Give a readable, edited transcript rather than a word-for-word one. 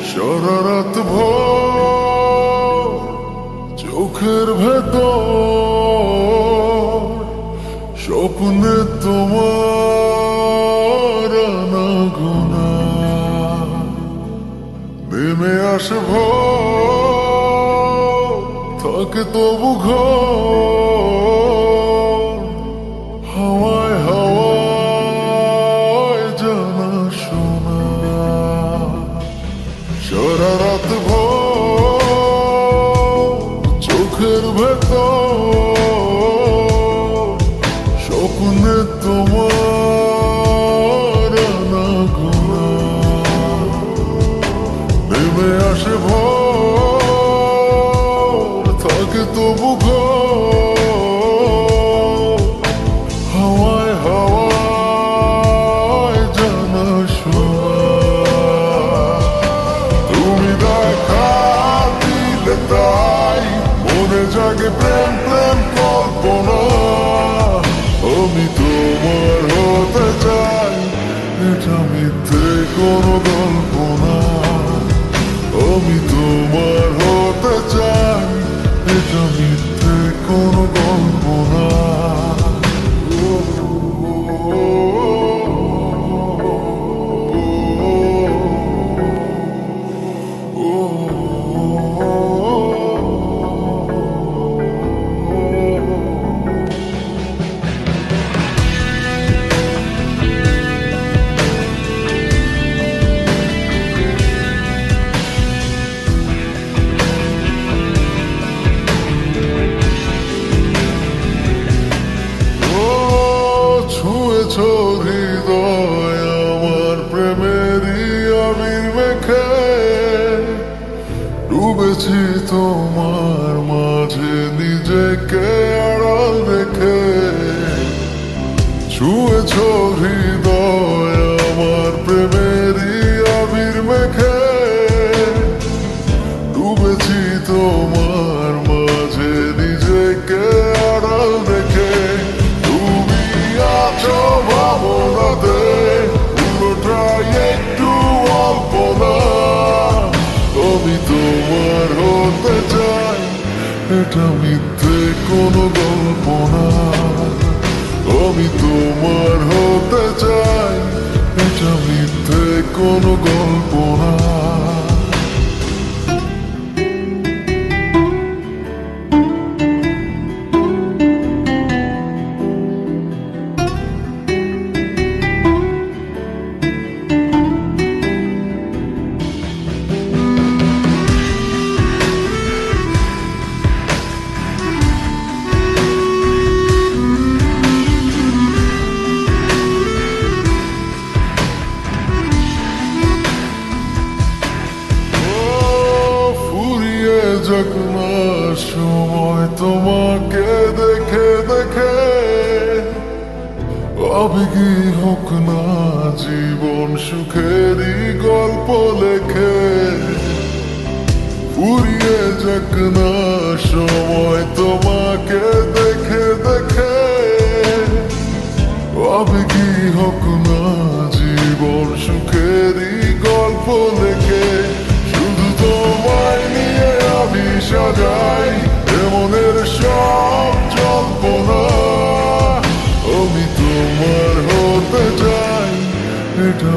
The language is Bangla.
সারা রাত ভর চোখের ভেতর স্বপ্নে তোমার আনাগোনা নেমে আসে ভোর থাকে তবু ঘর হাওয়ায় হাওয়ায় জানা শোনা সারা রাত ভোর চোখের ভেতর স্বপ্নে তোমার আনাগোনা নেমে আসে ভোর থাকে তবু ঘর হাওয়ায় হাওয়ায় জানা শোনা তুমি দেখা দিলে তাই মনে জাগে প্রেম প্রেম কল্পনা আমি তোমার হতে চাই এটা মিথ্যে কোনো গল্প না আমি তোমার হতে চাই এটা মিথ্যে কোনো গল্প না হৃদয় আমার প্রেমেরই আবির মেখে ডুবেছি তোমার মাঝে নিজেকে আড়াল রেখে ছুঁয়েছ হৃদয় আমার প্রেমেরই আবির মেখে ডুবেছি তোমার মাঝে নিজেকে আড়াল রেখে তুমি আছো ভাবনাতে পুরোটাই একটু অল্প না আমি তোমার হতে চাই এটা মিথ্যে কোনো গল্প না আমি তোমার হতে চাই এটা মিথ্যে কোনো গল্প না যাক না সময় তোমাকে দেখে দেখে আবেগী হোক না জীবন সুখেরই গল্প লেখে ফুরিয়ে যাক না সময় তোমাকে দেখে দেখে আবেগী হোক না জীবন সুখেরই গল্প লেখে শুধু তোমায় নিয়ে আমি সাজাই এমনের সব জল্পনা আমি তোমার হতে চাই এটা